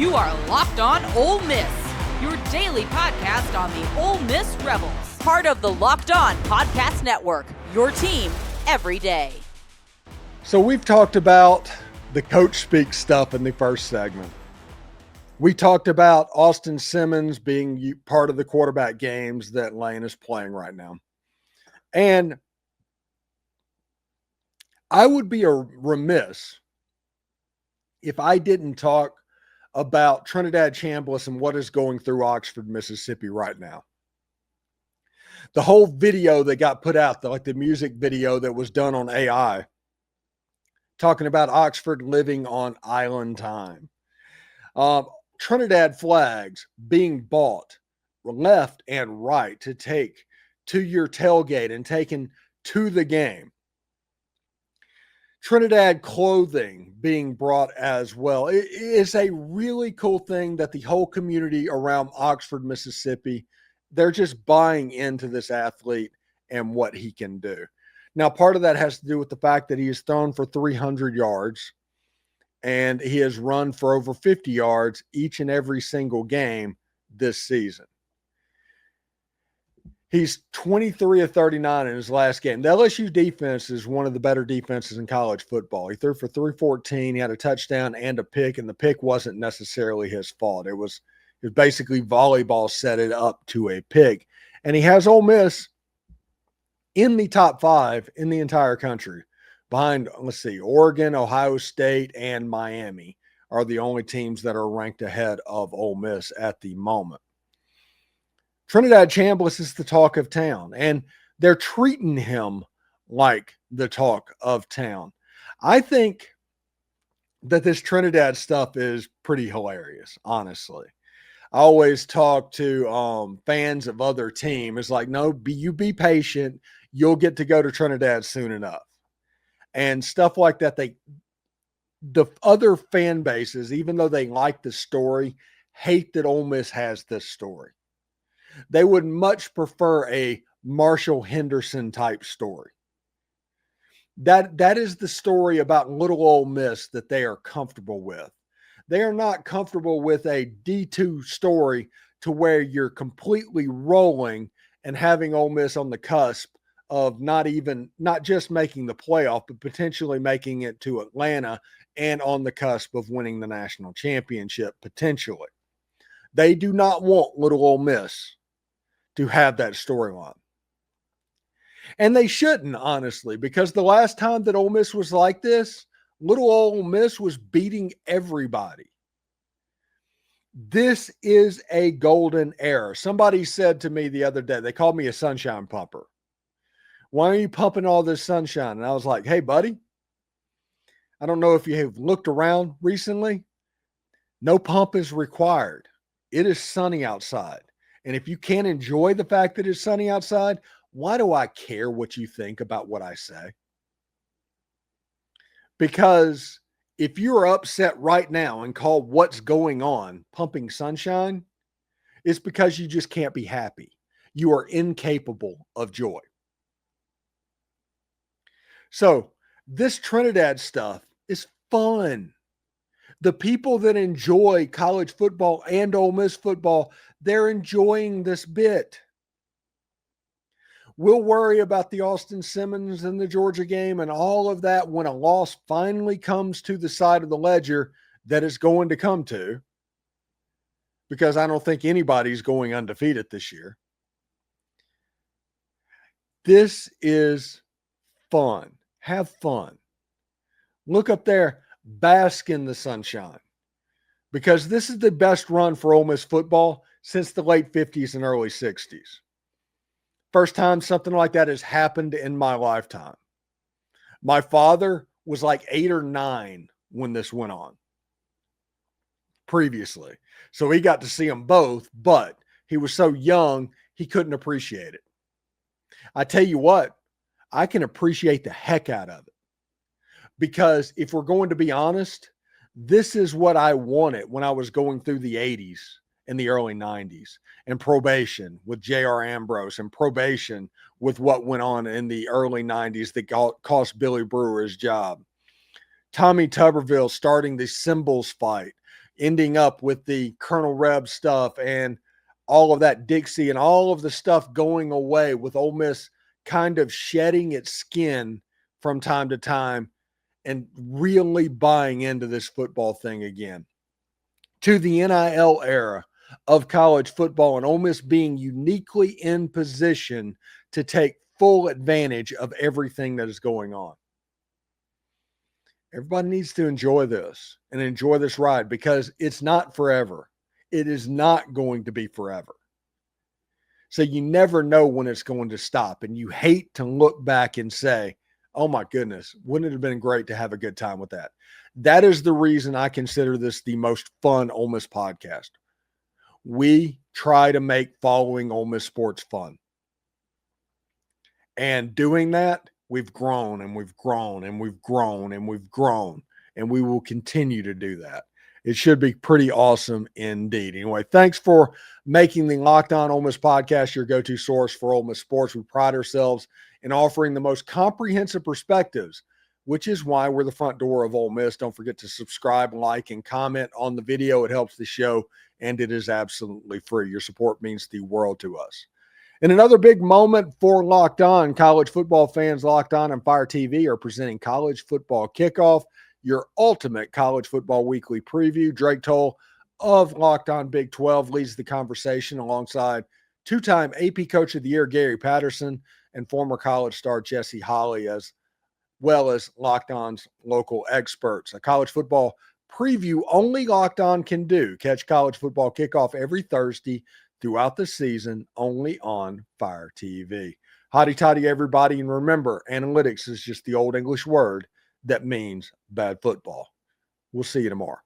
You are Locked On Ole Miss, your daily podcast on the Ole Miss Rebels. Part of the Locked On Podcast Network, your team every day. So we've talked about the coach speak stuff in the first segment. We talked about Austin Simmons being part of the quarterback games that Lane is playing right now. And I would be remiss if I didn't talk about Trinidad Chambliss and what is going through Oxford, Mississippi right now. The whole video that got put out, like the music video that was done on AI, talking about Oxford living on island time. Trinidad flags being bought left and right to take to your tailgate and taken to the game. Trinidad clothing being brought as well. It is a really cool thing that the whole community around Oxford, Mississippi, they're just buying into this athlete and what he can do. Now, part of that has to do with the fact that he has thrown for 300 yards and he has run for over 50 yards each and every single game this season. He's 23 of 39 in his last game. The LSU defense is one of the better defenses in college football. He threw for 314. He had a touchdown and a pick, and the pick wasn't necessarily his fault. It was basically volleyball set it up to a pick. And he has Ole Miss in the top 5 in the entire country. Behind, Oregon, Ohio State, and Miami are the only teams that are ranked ahead of Ole Miss at the moment. Trinidad Chambliss is the talk of town, and they're treating him like the talk of town. I think that this Trinidad stuff is pretty hilarious, honestly. I always talk to fans of other teams. It's like, no, you be patient. You'll get to go to Trinidad soon enough. And stuff like that. The other fan bases, even though they like the story, hate that Ole Miss has this story. They would much prefer a Marshall Henderson type story. That is the story about little Ole Miss that they are comfortable with. They are not comfortable with a D2 story to where you're completely rolling and having Ole Miss on the cusp of not just making the playoff, but potentially making it to Atlanta and on the cusp of winning the national championship potentially. They do not want little Ole Miss to have that storyline. And they shouldn't, honestly, because the last time that Ole Miss was like this, little Ole Miss was beating everybody. This is a golden era. Somebody said to me the other day, they called me a sunshine pumper. Why are you pumping all this sunshine? And I was like, hey, buddy, I don't know if you have looked around recently. No pump is required. It is sunny outside. And if you can't enjoy the fact that it's sunny outside, why do I care what you think about what I say? Because if you're upset right now and call what's going on pumping sunshine, it's because you just can't be happy. You are incapable of joy. So this Trinidad stuff is fun. The people that enjoy college football and Ole Miss football, they're enjoying this bit. We'll worry about the Austin Simmons and the Georgia game and all of that when a loss finally comes to the side of the ledger that it's going to come to, because I don't think anybody's going undefeated this year. This is fun. Have fun. Look up there. Bask in the sunshine, because this is the best run for Ole Miss football since the late 50s and early 60s. First time something like that has happened in my lifetime. My father was like 8 or 9 when this went on previously. So he got to see them both, but he was so young, he couldn't appreciate it. I tell you what, I can appreciate the heck out of it. Because if we're going to be honest, this is what I wanted when I was going through the 80s and the early 90s, and probation with J.R. Ambrose, and probation with what went on in the early 90s that cost Billy Brewer his job. Tommy Tuberville starting the Symbols fight. ending up with the Colonel Reb stuff and all of that Dixie and all of the stuff going away, with Ole Miss kind of shedding its skin from time to time and really buying into this football thing again, to the NIL era of college football, and Ole Miss being uniquely in position to take full advantage of everything that is going on. Everybody needs to enjoy this and enjoy this ride, because it's not forever. It is not going to be forever. So you never know when it's going to stop, and you hate to look back and say, oh my goodness, wouldn't it have been great to have a good time with that? That is the reason I consider this the most fun Ole Miss podcast. We try to make following Ole Miss sports fun. And doing that, we've grown and we've grown and we've grown and we've grown, and we will continue to do that. It should be pretty awesome indeed. Anyway, thanks for making the Locked On Ole Miss podcast your go-to source for Ole Miss sports. We pride ourselves in offering the most comprehensive perspectives, which is why we're the front door of Ole Miss. Don't forget to subscribe, like, and comment on the video. It helps the show, and it is absolutely free. Your support means the world to us. In another big moment for Locked On, college football fans, Locked On and Fire TV are presenting College Football Kickoff, your ultimate college football weekly preview. Drake Toll of Locked On Big 12 leads the conversation alongside two-time AP Coach of the Year Gary Patterson and former college star Jesse Holley, as well as Locked On's local experts. A college football preview only Locked On can do. Catch College Football Kickoff every Thursday throughout the season, only on Fire TV. Hotty toddy, everybody, and remember, analytics is just the old English word that means bad football. We'll see you tomorrow.